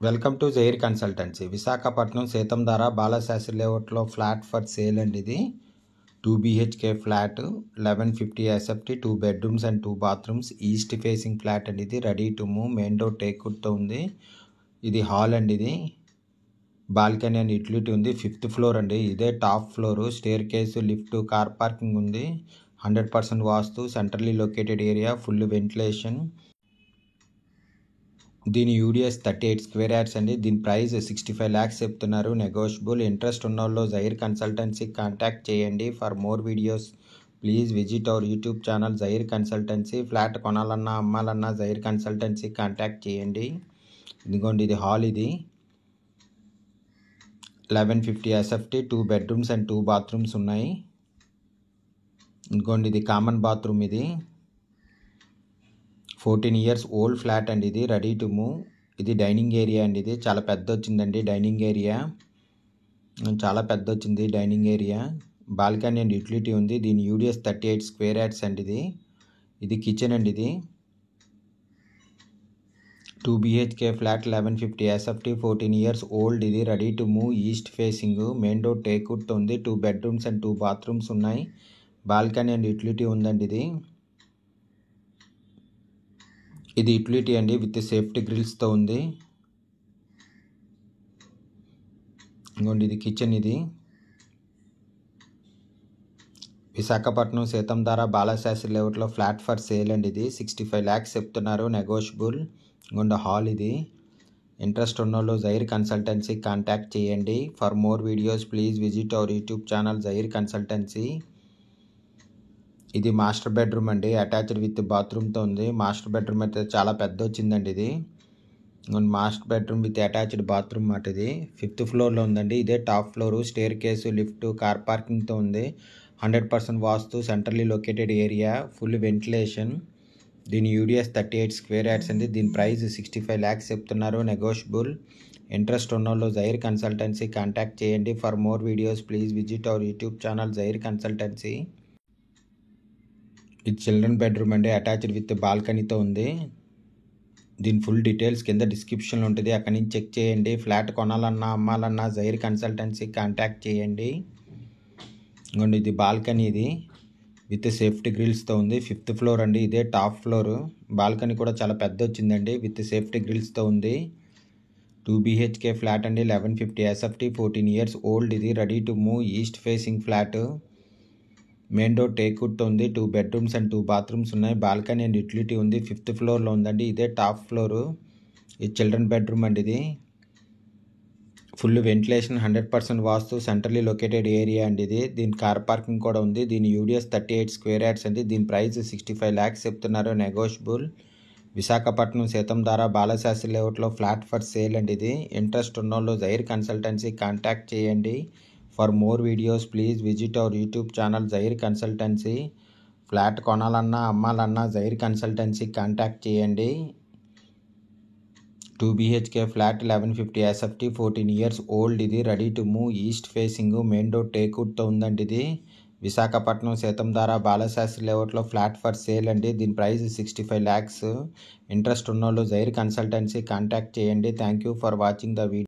Welcome to Jair consultancy. Visakhapatnam Seethammadhara Balasastri లేఅవుట్లో flat for sale అండి. ఇది 2 BHK flat 1150 SFT 2 bedrooms and 2 bathrooms east facing flat అండి. ఇది ready to move, main door టేక్వుడ్తో ఉంది. ఇది హాల్ అండి. ఇది బాల్కనీ అండ్ యూటిలిటీ ఉంది. 5th ఫ్లోర్ అండి. ఇదే top floor. Staircase, lift, car parking ఉంది. 100% vastu, centrally located area, full ventilation. దీని యూడిఎస్ 38 స్క్వేర్ యార్డ్స్ అండి. దీని ప్రైస్ 65 lakhs చెప్తున్నారు, నెగోషియబుల్. ఇంట్రెస్ట్ ఉన్న వాళ్ళు జైర్ కన్సల్టెన్సీ కాంటాక్ట్ చేయండి. For more videos please visit our YouTube channel Jair consultancy. Flat కొనాలన్నా అమ్మాలన్నా జైర్ కన్సల్టెన్సీ కాంటాక్ట్ చేయండి. ఇదిగోండి, ఇది హాల్. ఇది 1150 SFT 2 బెడ్రూమ్స్ అండ్ 2 బాత్రూమ్స్ ఉన్నాయి. ఇదిగోండి, ఇది కామన్ బాత్రూమ్. ఇది 14 years ఓల్డ్ ఫ్లాట్ అండి. ఇది రెడీ టు మూవ్. ఇది డైనింగ్ ఏరియా అండి. ఇది చాలా పెద్ద వచ్చిందండి. డైనింగ్ ఏరియా చాలా పెద్ద వచ్చింది. Dining area, balcony and utility ఉంది. దీని యూడిఎస్ 38 స్క్వేర్ యార్డ్స్ అండి. ఇది కిచెన్ అండి. ఇది 2 BHK flat 1150 SFT 14 years old. ఇది ready to move, east facing, main door టేక్వుడ్తో ఉంది. 2 బెడ్రూమ్స్ అండ్ 2 బాత్రూమ్స్ ఉన్నాయి. బాల్కనీ అండ్ యూటిలిటీ ఉందండి. ఇది యూటిలిటీ అండి, విత్ సేఫ్టీ గ్రిల్స్తో ఉంది. ఇంకోండి, ఇది కిచెన్. ఇది విశాఖపట్నం సీతంధార బాలశాస్త్రి లేఅవుట్లో ఫ్లాట్ ఫర్ సేల్ అండి. ఇది 65 lakhs చెప్తున్నారు, నెగోషియబుల్. ఇంకోండి, హాల్. ఇది ఇంట్రెస్ట్ ఉన్న వాళ్ళు జైర్ కన్సల్టెన్సీ కాంటాక్ట్ చేయండి. For more videos please visit our YouTube channel Jair consultancy. ఇది మాస్టర్ బెడ్రూమ్ అండి, అటాచ్డ్ విత్ బాత్రూమ్తో ఉంది. మాస్టర్ బెడ్రూమ్ అయితే చాలా పెద్ద వచ్చిందండి. ఇది master bedroom with attached bathroom మాట. ఇది 5th ఫ్లోర్లో ఉందండి. ఇదే top floor. Staircase, lift, car పార్కింగ్తో ఉంది. 100% vastu, centrally located area, full ventilation. దీని యూడిఎస్ 38 స్క్వేర్ యార్డ్స్ అండి. దీని ప్రైస్ 65 lakhs చెప్తున్నారు, నెగోషియబుల్. ఇంట్రెస్ట్ ఉన్న వాళ్ళు జైర్ కన్సల్టెన్సీ కాంటాక్ట్ చేయండి. For more videos please visit our YouTube channel Jair consultancy. ఇది చిల్డ్రన్ బెడ్రూమ్ అండి, అటాచ్డ్ విత్ బాల్కనీతో ఉంది. దీని ఫుల్ డీటెయిల్స్ కింద డిస్క్రిప్షన్లో ఉంటుంది, అక్కడి నుంచి చెక్ చేయండి. ఫ్లాట్ కొనాలన్నా అమ్మాలన్నా జైర్ కన్సల్టెన్సీ కాంటాక్ట్ చేయండి. ఇంకోండి, ఇది బాల్కనీ. ఇది విత్ సేఫ్టీ గ్రిల్స్తో ఉంది. 5th ఫ్లోర్ అండి. ఇదే టాప్ ఫ్లోరు. బాల్కనీ కూడా చాలా పెద్ద వచ్చిందండి, విత్ సేఫ్టీ గ్రిల్స్తో ఉంది. 2 BHK ఫ్లాట్ అండి, 1150 SFT 14 years ఓల్డ్. ఇది ready to move, east facing flat, main door టేక్వుడ్తో ఉంది. 2 బెడ్రూమ్స్ అండ్ 2 బాత్రూమ్స్ ఉన్నాయి. బాల్కనీ అండ్ యూటిలిటీ ఉంది. 5th ఫ్లోర్లో ఉందండి. ఇదే టాప్ ఫ్లోరు. ఇది చిల్డ్రన్ బెడ్రూమ్ అండి. ఇది full ventilation, 100% vastu, centrally located area అండి. దీని కార్ పార్కింగ్ కూడా ఉంది. దీని యూడిఎస్ 38 స్క్వేర్ యార్డ్స్ అండి. దీని ప్రైస్ 65 lakhs చెప్తున్నారు, నెగోషియబుల్. విశాఖపట్నం సీతంధార బాలశాస్త్రి లేఅవుట్లో ఫ్లాట్ ఫర్ సేల్ అండి. ఇది ఇంట్రెస్ట్ ఉన్నోళ్ళు జైర్ కన్సల్టెన్సీ కాంటాక్ట్ చేయండి. For more videos please visit our YouTube channel Jair consultancy. Flat కొనాలన్నా అమ్మాలన్నా జైర్ కన్సల్టెన్సీ కాంటాక్ట్ చేయండి. 2 BHK flat 1150 SFT 14 years old. ఇది ready to move, east facing, main door టేక్వుడ్తో ఉందండి. ఇది విశాఖపట్నం సీతంధార బాలశాస్త్రి లేఅవుట్లో ఫ్లాట్ ఫర్ సేల్ అండి. దీని ప్రైస్ 65 lakhs. ఇంట్రెస్ట్ ఉన్నోళ్ళు జైర్ కన్సల్టెన్సీ కాంటాక్ట్ చేయండి. Thank you for watching the video.